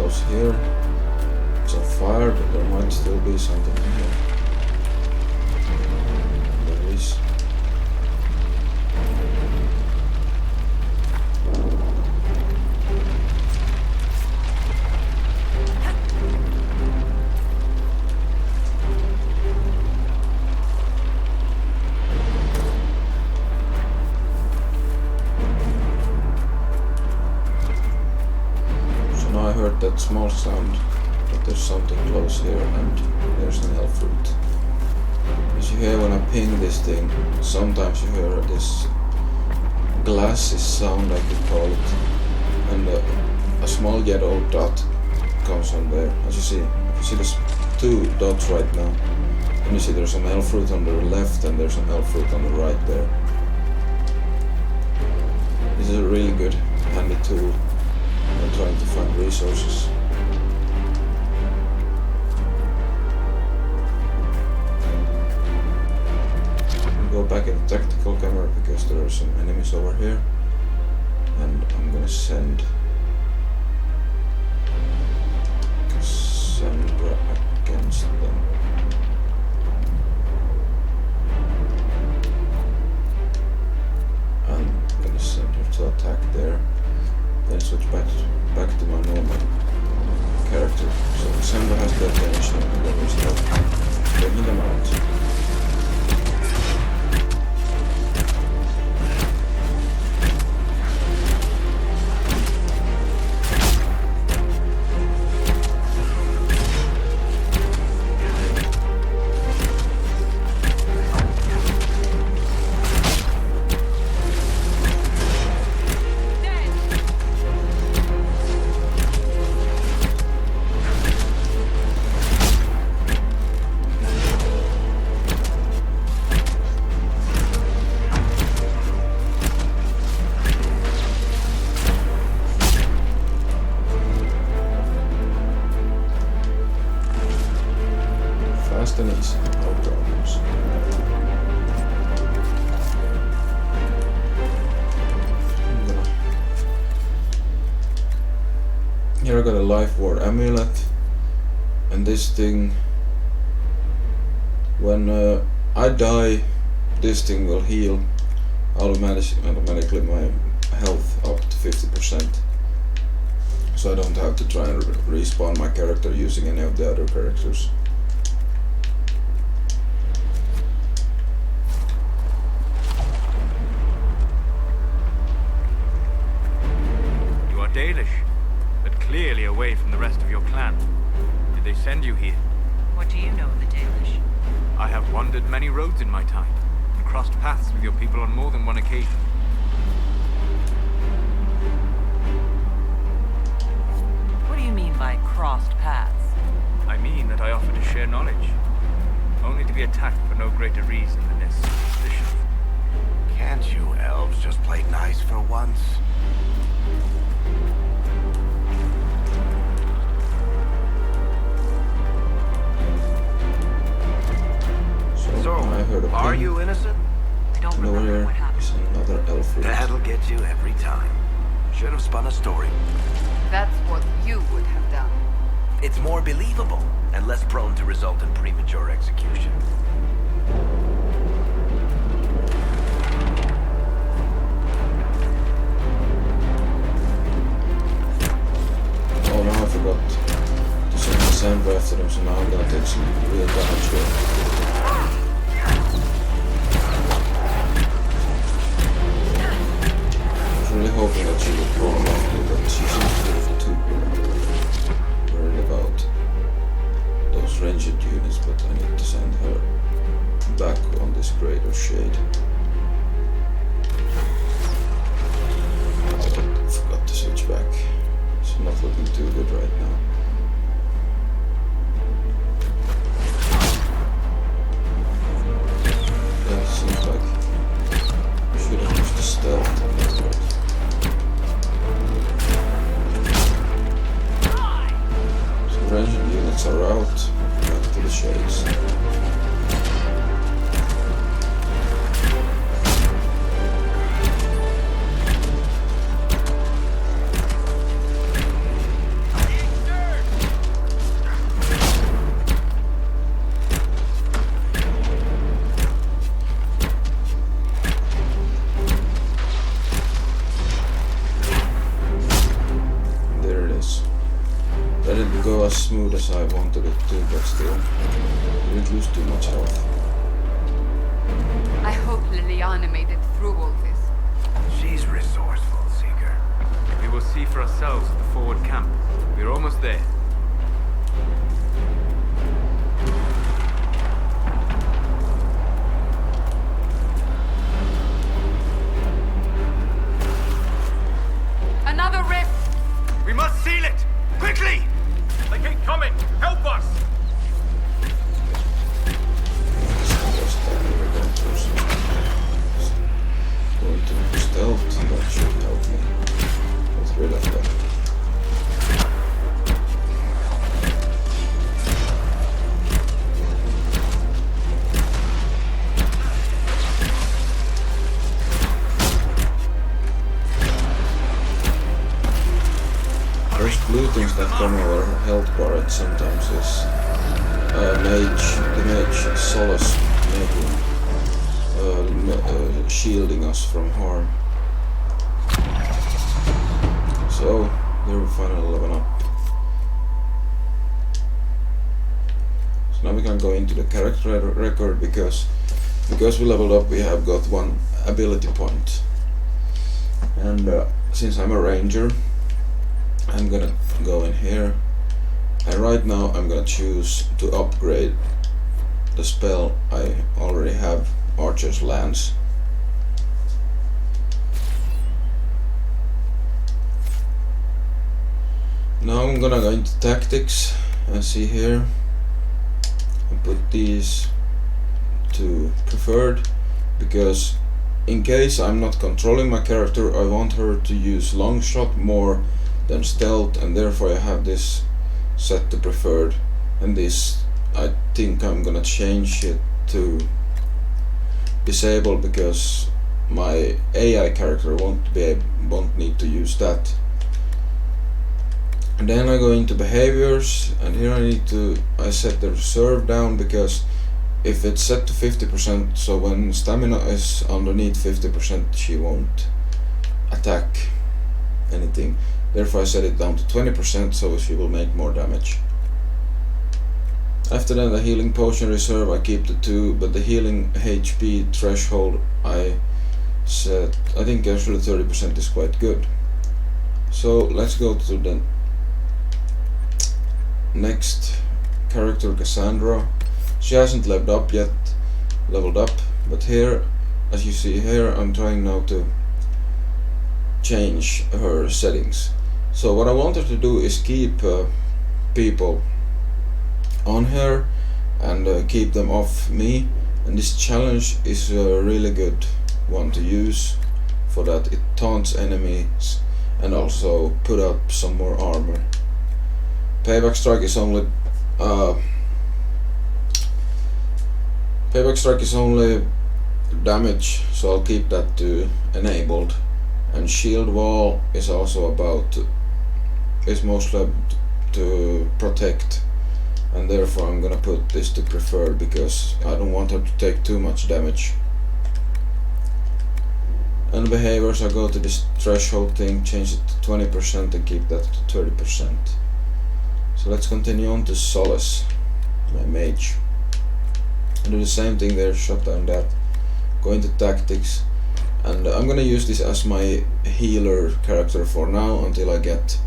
close here. It's on fire, but there might still be something in here. There is. That small sound, but there's something close here, and there's an elf fruit. As you hear when I ping this thing, sometimes you hear this glasses sound, I could call it, and a small yellow dot comes on there. As you see, there's two dots right now, and you see there's an elf fruit on the left and there's an elf fruit on the right there. This is a really good, handy tool. I'm trying to find resources. I'll go back in the tactical camera because there are some enemies over here, and I'm gonna send Cassandra against them. I'm gonna send her to attack there. Then switch back to my normal character. So Cassandra has that damage now, and then we start taking them out. And easy, no problems. Here I got a life ward amulet, and this thing, when I die, this thing will heal automatically my health up to 50%, so I don't have to try and respawn my character using any of the other characters. Dalish, but clearly away from the rest of your clan. Did they send you here? What do you know of the Dalish? I have wandered many roads in my time, and crossed paths with your people on more than one occasion. What do you mean by crossed paths? I mean that I offer to share knowledge, only to be attacked for no greater reason than their superstition. Can't you elves just play nice for once? So, are you innocent? I don't remember what happened. Is another elf fruit. That'll get you every time. Should have spun a story. That's what you would have done. It's more believable and less prone to result in premature execution. Oh no, I forgot to send Cassandra after them, so now I'm gonna take some real damage here. I was really hoping that she would pull them off me, but she seems too worried about those ranged units, but I need to send her back on this greater shade. I forgot to switch back. It's not looking too good right now. Yeah, it seems like I should have used the stealth on that right. So ranged units are out, back to the shades. go as smooth as I wanted it to, but still, I didn't lose too much health. I hope Liliana made it through all this. She's resourceful, Seeker. We will see for ourselves at the forward camp. We're almost there. Another rift! We must seal it! Quickly! They keep coming! Help us! Going to stealth, that should help me. Get rid of that. Those blue things that come over health bar sometimes is the mage Solace making shielding us from harm. So there we finally level up. So now we can go into the character record because we leveled up. We have got one ability point, and since I'm a ranger, I'm gonna go in here, and right now I'm gonna choose to upgrade the spell I already have, Archer's Lance. Now I'm gonna go into tactics and see here and put these to preferred, because in case I'm not controlling my character, I want her to use long shot more than stealth, and therefore I have this set to preferred, and this I think I'm gonna change it to disabled because my AI character won't need to use that. And then I go into behaviors, and here I set the reserve down, because if it's set to 50%, so when stamina is underneath 50%, she won't attack anything. Therefore I set it down to 20%, so she will make more damage. After that, the healing potion reserve I keep to 2, but the healing HP threshold I set, I think actually 30% is quite good. So let's go to the next character, Cassandra. She hasn't leveled up yet, but here, as you see here, I'm trying now to change her settings. So what I want her to do is keep people on her and keep them off me, and this challenge is a really good one to use for that. It taunts enemies and also put up some more armor. Payback strike is only damage, so I'll keep that to enabled. And shield wall is also is mostly to protect, and therefore I'm gonna put this to preferred because I don't want her to take too much damage. And behaviors, I go to this threshold thing, change it to 20% and keep that to 30%. So let's continue on to Solace, my mage. And do the same thing there, shut down that, go into tactics, and I'm gonna use this as my healer character for now until I get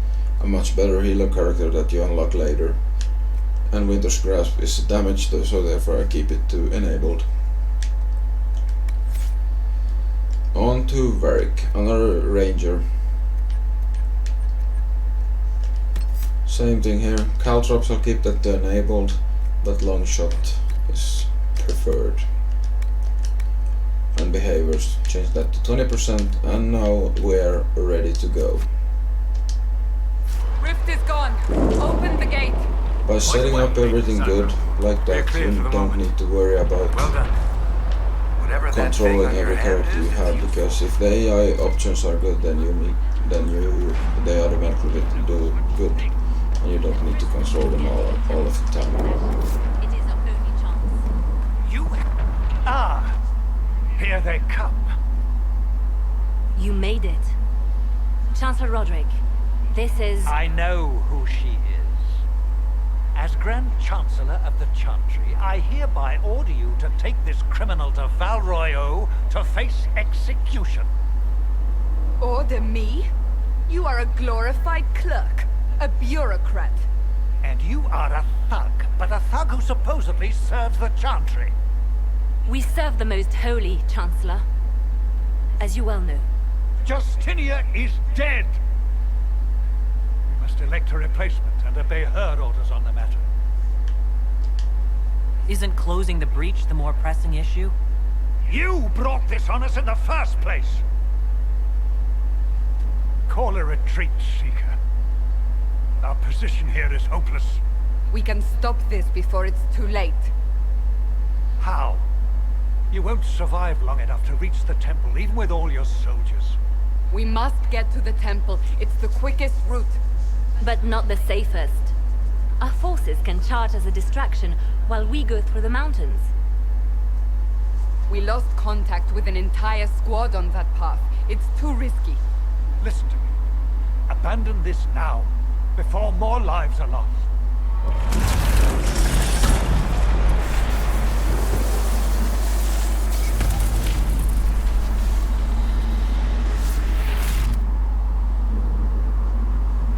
a much better healer character that you unlock later. And Winter's Grasp is damaged, so therefore I keep it to enabled. On to Varric, another ranger. Same thing here, Caltrops I'll keep that to enabled, but long shot is preferred. And behaviors, change that to 20%, and now we're ready to go. Rift is gone. Open the gate. By setting up everything good, like that, you don't need to worry about Well done. Whatever that thing controlling on your every hand character is, you have, because if the AI options are good, then they automatically do good, and you don't need to control them all of the time. It is our only chance. You? Ah, here they come. You made it. Chancellor Roderick, this is... I know who she is. As Grand Chancellor of the Chantry, I hereby order you to take this criminal to Val Royeaux to face execution. Order me? You are a glorified clerk, a bureaucrat. And you are a thug, but a thug who supposedly serves the Chantry. We serve the most holy, Chancellor. As you well know. Justinia is dead! We must elect a replacement and obey her orders on the matter. Isn't closing the breach the more pressing issue? You brought this on us in the first place! Call a retreat, Seeker. Our position here is hopeless. We can stop this before it's too late. How? You won't survive long enough to reach the temple, even with all your soldiers. We must get to the temple. It's the quickest route. But not the safest. Our forces can charge as a distraction while we go through the mountains. We lost contact with an entire squad on that path. It's too risky. Listen to me. Abandon this now, before more lives are lost.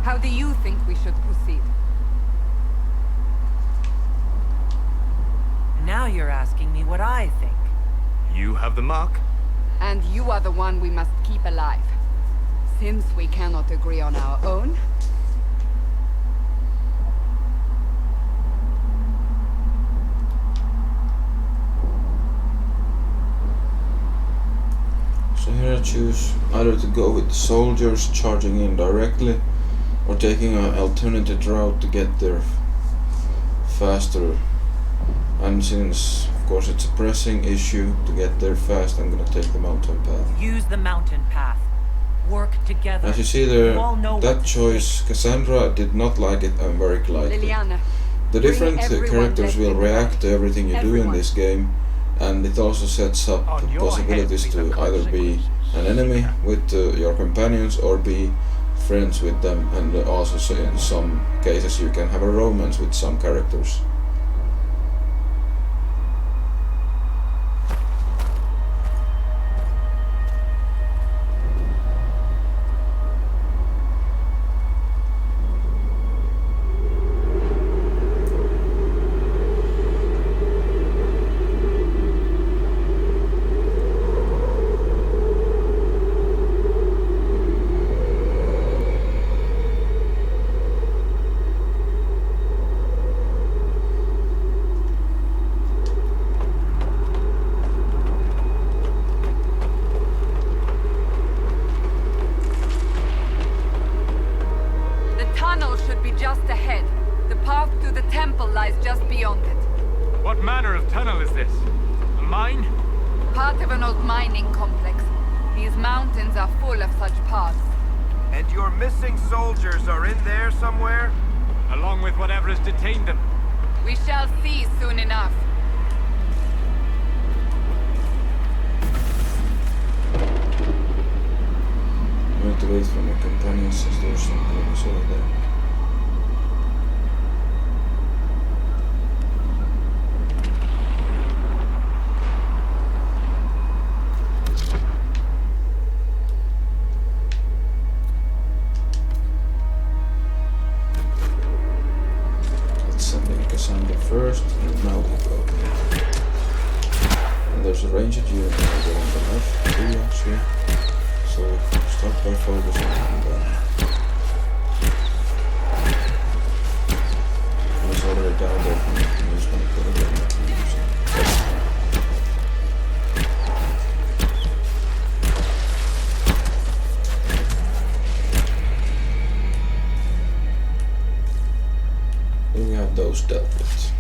How do you think we should proceed? Now you're asking me what I think. You have the mark. And you are the one we must keep alive. Since we cannot agree on our own... So here I choose either to go with the soldiers charging in directly or taking an alternative route to get there faster. And since of course it's a pressing issue to get there fast, I'm gonna take the mountain path. Use the mountain path. Work together. As you see there, You all know what that to choice, Cassandra did not like it and very liked it. Liliana, The bring different everyone characters left will in the react back. to everything you do in Everyone. this game, and it also sets up On your possibilities head be the to either be an enemy with your companions or be friends with them, and also so in some cases you can have a romance with some characters. The tunnel should be just ahead. The path to the temple lies just beyond it. What manner of tunnel is this? A mine? Part of an old mining complex. These mountains are full of such paths. And your missing soldiers are in there somewhere? Along with whatever has detained them. We shall see soon enough. I need to wait for my companions since there's something over there. Let's send in Cassandra first, and now we go. And there's a ranged unit over on the left, too actually. So start by focusing on them. It was already down there from the news when I put it in. Here we have those dealt with.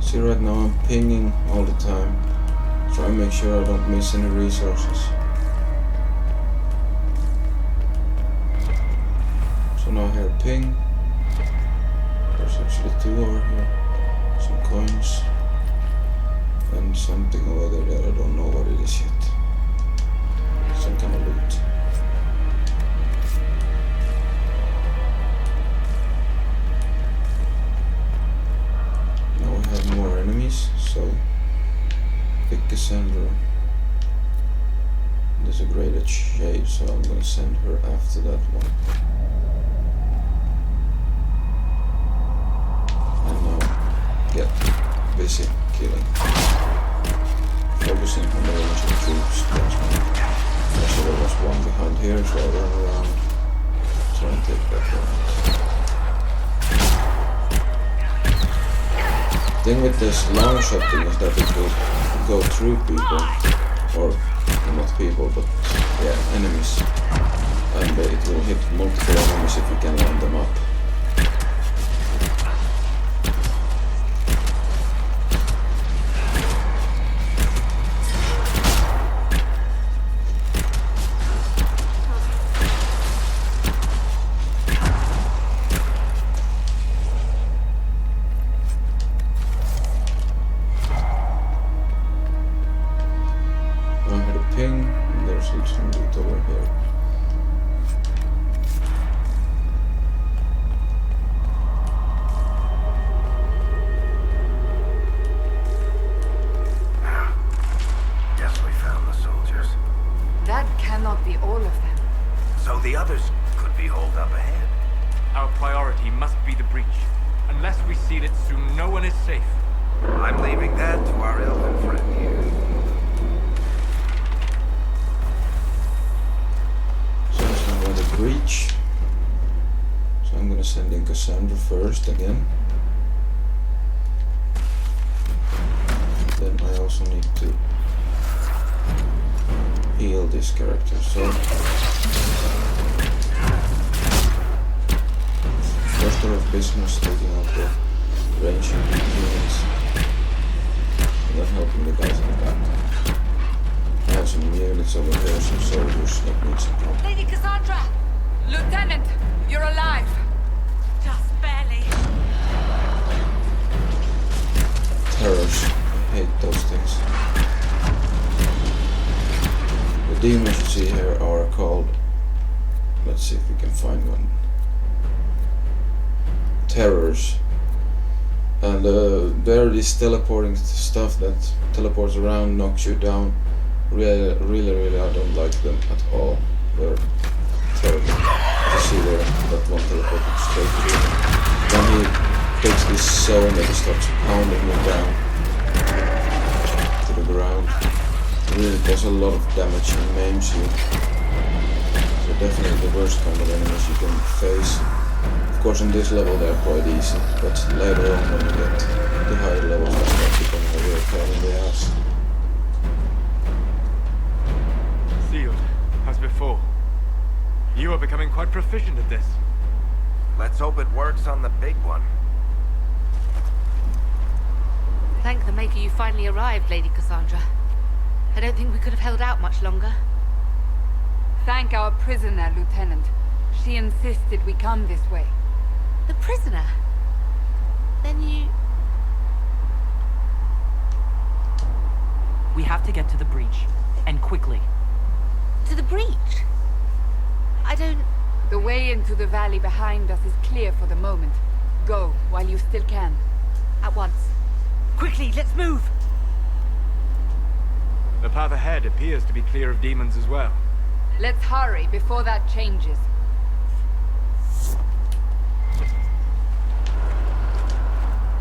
See, right now I'm pinging all the time. Try and make sure I don't miss any resources. So now here ping. There's actually two over here. Some coins. And something over there that I don't know what it is yet. Some There's a graded shade, so I'm gonna send her after that one. And now get busy killing. Focusing on the range of troops. Also there was one behind here, so I'll run around. Try and take that one. The thing with this long shot thing is that it will go through people, or not people, but yeah, enemies, and it will hit multiple enemies if you can line them up. The others could be holed up ahead. Our priority must be the breach. Unless we seal it soon, no one is safe. I'm leaving that to our elven friend here. So it's now the breach. So I'm gonna send in Cassandra first again. Then I also need to heal this character. So first order of business, taking out the ranging units and then helping the guys in the back. I have some units over here, some soldiers that need some help. Lady Cassandra! Lieutenant, you're alive! Just barely. Terrors. I hate those things. The demons you see here are called, let's see if we can find one. Terrors. And they're this teleporting stuff that teleports around, knocks you down. Really, I don't like them at all. They're terrible. You see there, that one teleported straight to you. Then he takes this zone and he starts pounding you down to the ground. It really does a lot of damage and maims you. So definitely the worst kind of enemies you can face. Of course on this level they're quite easy, but later on when you get the higher levels they start becoming a real pain in the ass. Sealed, as before. You are becoming quite proficient at this. Let's hope it works on the big one. Thank the Maker you finally arrived, Lady Cassandra. I don't think we could have held out much longer. Thank our prisoner, Lieutenant. She insisted we come this way. The prisoner? Then you... We have to get to the breach, and quickly. To the breach? I don't... The way into the valley behind us is clear for the moment. Go, while you still can. At once. Quickly, let's move! The path ahead appears to be clear of demons as well. Let's hurry before that changes.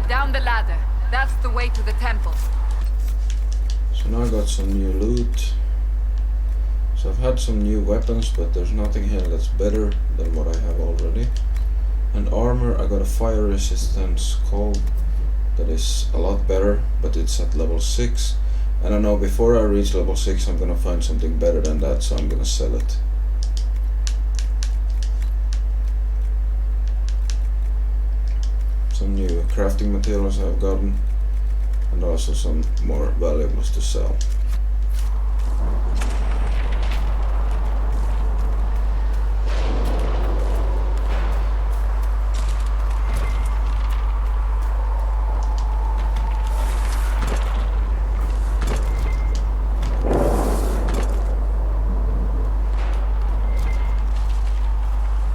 Down the ladder. That's the way to the temple. So now I got some new loot. So I've had some new weapons, but there's nothing here that's better than what I have already. And armor, I got a fire resistance call that is a lot better, but it's at level 6. And I know before I reach level 6 I'm gonna find something better than that, so I'm gonna sell it. Some new crafting materials I've gotten, and also some more valuables to sell.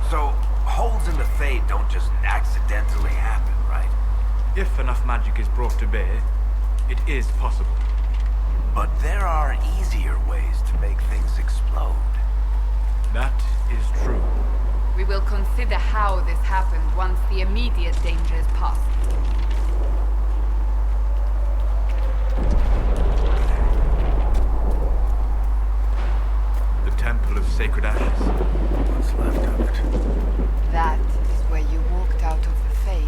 So, holes in the Fade don't just accidentally happen, right? If enough magic is brought to bear, it is possible. But there are easier ways to make things explode. explode. That is true. We will consider how this happened once the immediate danger is past. The Temple of Sacred Ashes. What's left of it? That is where you walked out of the Fade,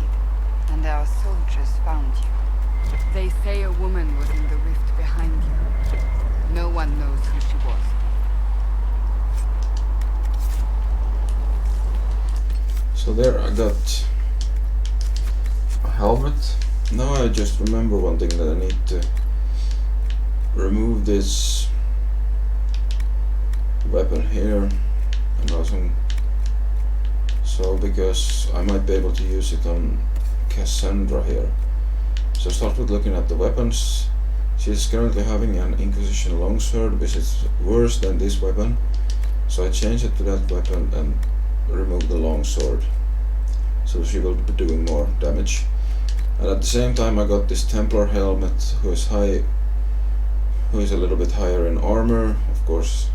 and our soldiers found you. They say a woman was in the rift behind you. No one knows who she was. So there I got a helmet. Now I just remember one thing, that I need to remove this weapon here and also, so because I might be able to use it on Cassandra here. So start with looking at the weapons. She's currently having an Inquisition longsword, which is worse than this weapon. So I changed it to that weapon and removed the longsword. So she will be doing more damage. And at the same time I got this Templar helmet, who is a little bit higher in armor. Of course,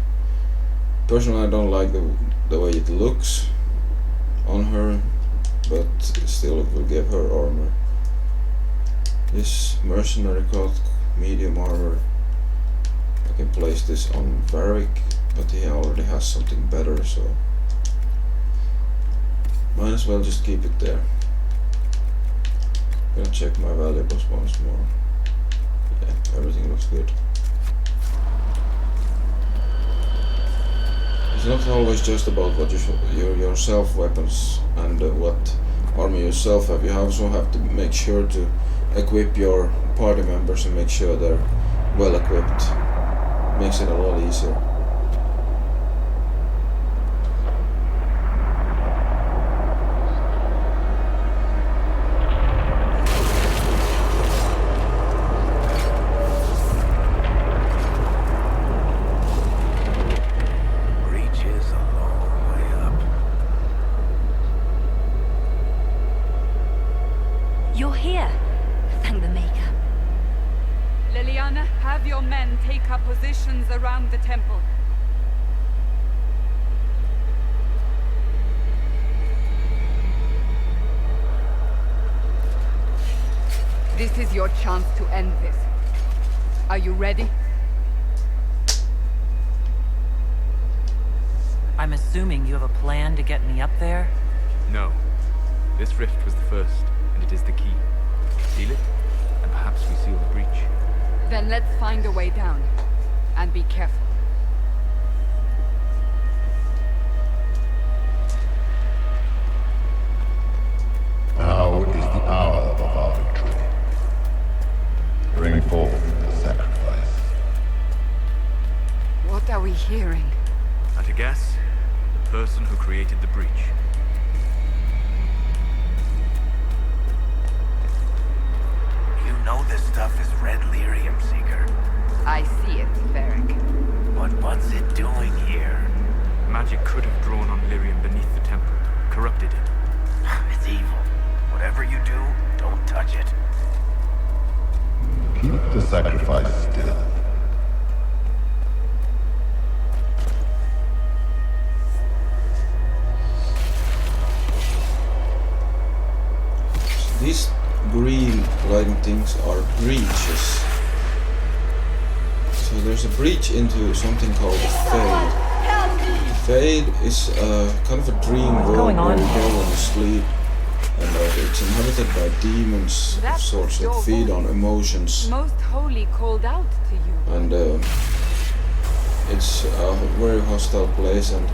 personally I don't like the way it looks on her, but still it will give her armor. This mercenary coat, medium armor. I can place this on Varric, but he already has something better, so might as well just keep it there. Gonna check my valuables once more. Yeah, everything looks good. It's not always just about what your yourself weapons and what armor you yourself have. You also have to make sure to equip your party members and make sure they're well equipped. Makes it a lot easier. You're here. Thank the Maker. Liliana, have your men take up positions around the temple. This is your chance to end this. Are you ready? I'm assuming you have a plan to get me up there? No. This rift was the first, and it is the key. Seal it, and perhaps we seal the breach. Then let's find a way down. And be careful. Now is the hour of our victory. Bring forth the sacrifice. What are we hearing? At a guess, the person who created the breach. You know this stuff is red lyrium, Seeker. I see it, Varric. But what's it doing here? Magic could have drawn on lyrium beneath the temple, corrupted it. It's evil. Whatever you do, don't touch it. Keep the sacrifice still. These green lighting things are breaches. So there's a breach into something called a Fade. Fade is kind of a dream world where you go when you sleep, and it's inhabited by demons of sorts that feed on emotions. Most holy called out to you. And it's a very hostile place, and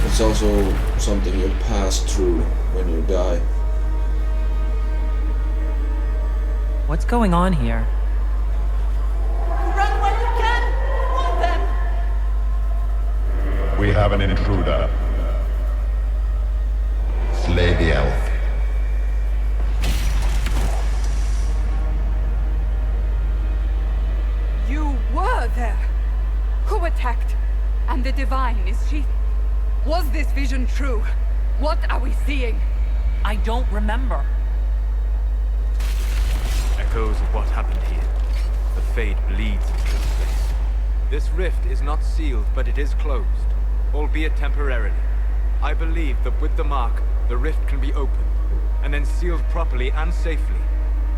it's also something you pass through when you die. What's going on here? Run when you can! Hold them! We have an intruder. Slay the elf. You were there! Who attacked? And the Divine, is she? Was this vision true? What are we seeing? I don't remember. Echoes of what happened here. The Fade bleeds into this place. This rift is not sealed, but it is closed, albeit temporarily. I believe that with the mark, the rift can be opened, and then sealed properly and safely.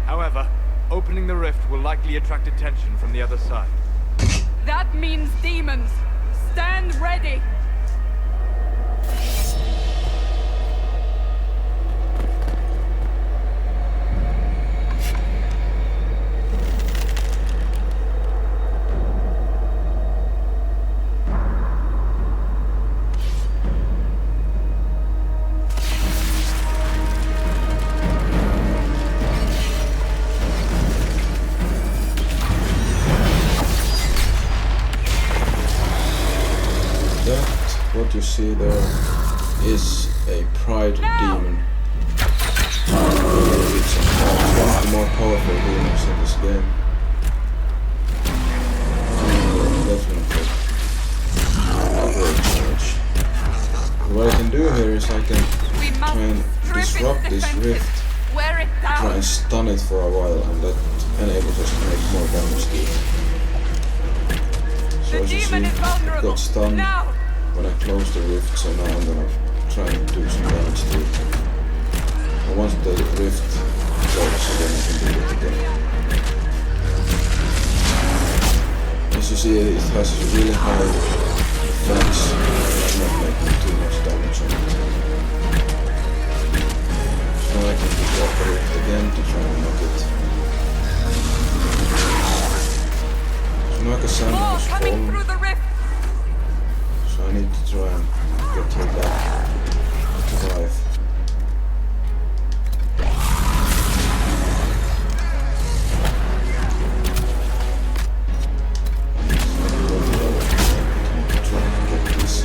However, opening the rift will likely attract attention from the other side. That means demons! Stand ready! What you see there is a pride demon. It's one of the more powerful demons in this game. Definitely a great challenge. What I can do here is I can try and disrupt this rift, try and stun it for a while, and that enables us to make more damage to it. So as you see, it got stunned when I close the rift, so now I'm gonna try and do some damage to it. And once the rift closes, then I can do it again. As you see, it has really high defense, I'm not making too much damage on it. So I can drop the rift again to try and knock it. So now Cassandra has fallen. So I need to try and get her back to life. Try and get these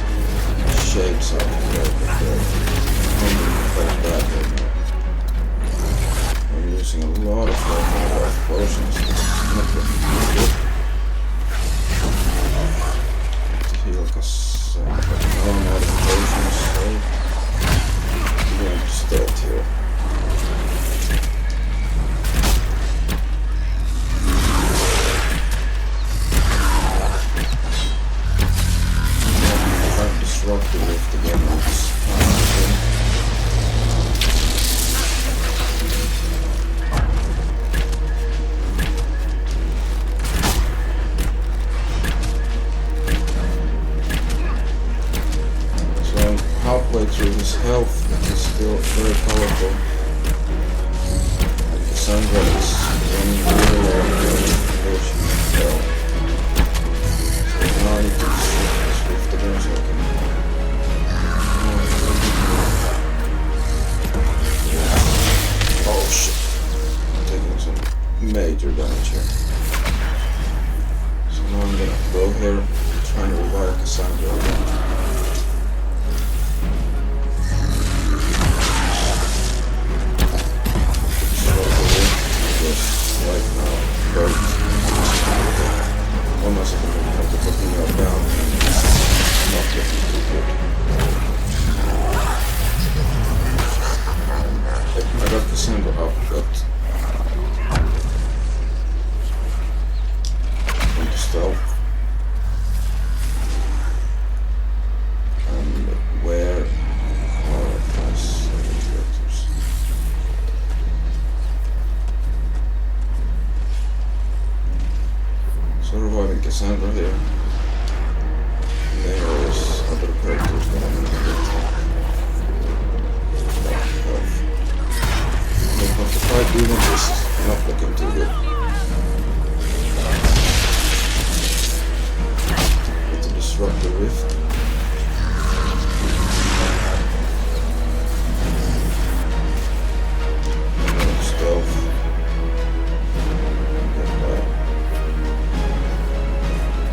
shapes out of there, but they're quite bad right now. I'm using a lot of potions. It's not looking good. To heal Cassandra. Now I'm out of potions, so I'm going to start here. If I disrupt the rift again with this thing. Halfway through his health, which is still very powerful. And Cassandra is running really low before she fell. So now I need to disrupt this rift again so I can... Oh shit. I'm taking some major damage here. So now I'm gonna go here and try and revive Cassandra again. Right now, both almost have to put me up down and it's not looking too good. I got Cassandra up, but into stealth. And where are my characters? So reviving Cassandra here. There is other characters that I'm gonna get. But the fight demons is not looking too good. Need to disrupt the rift. Stealth.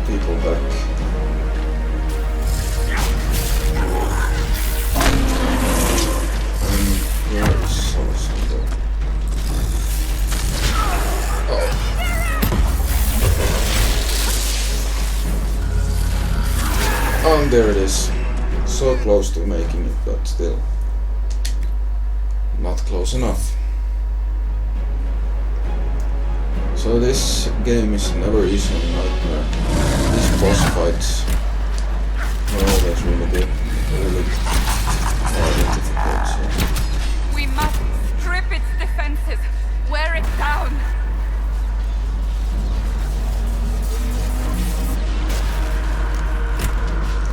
People back. Where is Solicitor? Oh, and there it is. So close to making it, but still not close enough. So this game is never easy on Nightmare. This boss fights are always really good, really hard and difficult, so. We must strip its defenses, wear it down.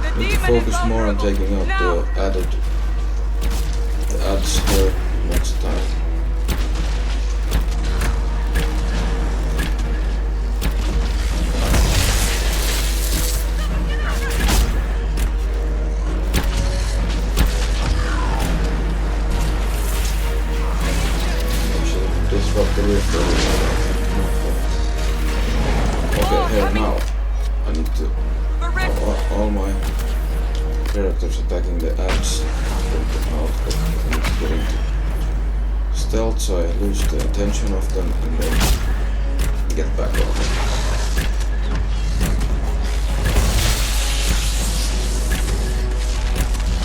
The Need to demon is focus more on vulnerable. taking out Now. the ads here next time. Disrupt the rift. Okay, here now. I need to. All my characters attacking the ads. Get them out, but I need to get into stealth so I lose the attention of them and then get back on.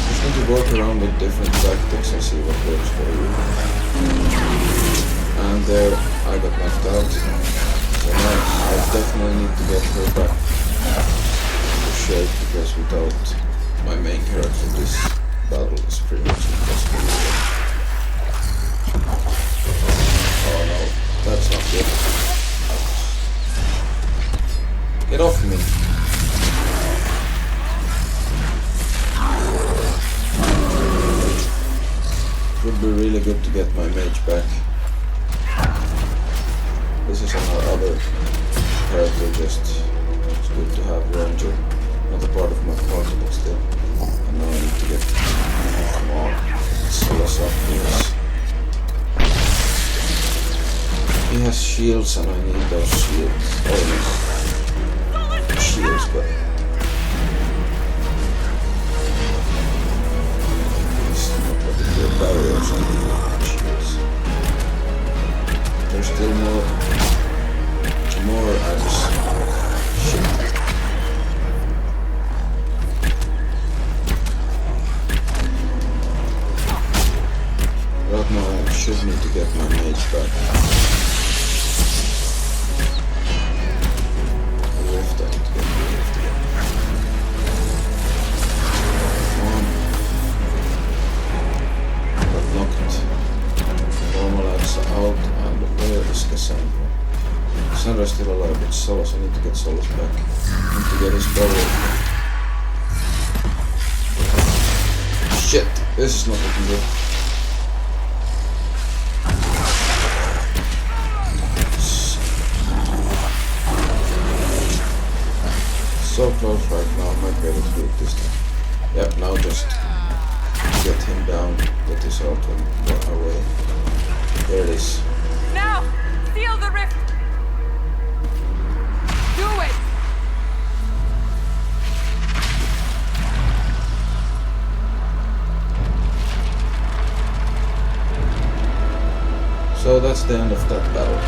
Just need to work around with different tactics and see what works for you. And there I got knocked out, so now I definitely need to get her back into shape, because without my main character this battle is pretty much impossible. Oh no, that's not good. Get off me! It would be really good to get my mage back. This is another character, just it's good to have Ranger, not a part of my party, but still. And now I need to get more Silas up here. He has shields and I need those shields. Oh, shields, but it's not particularly barriers I need shields. There's still more ads. Shit. Right now I should need to get my mage back. The rift, I need to get the rift again. Come on. Got knocked. Normal ads out, and where is Cassandra? Cassandra's still alive, but Solus, I need to get Solus back. I need to get his body. Shit, this is not looking good. So close right now, I might be able to do it this time. Yep, now just get him down, get this out and get away. There it is. Now, seal the rift. Do it. So that's the end of that battle.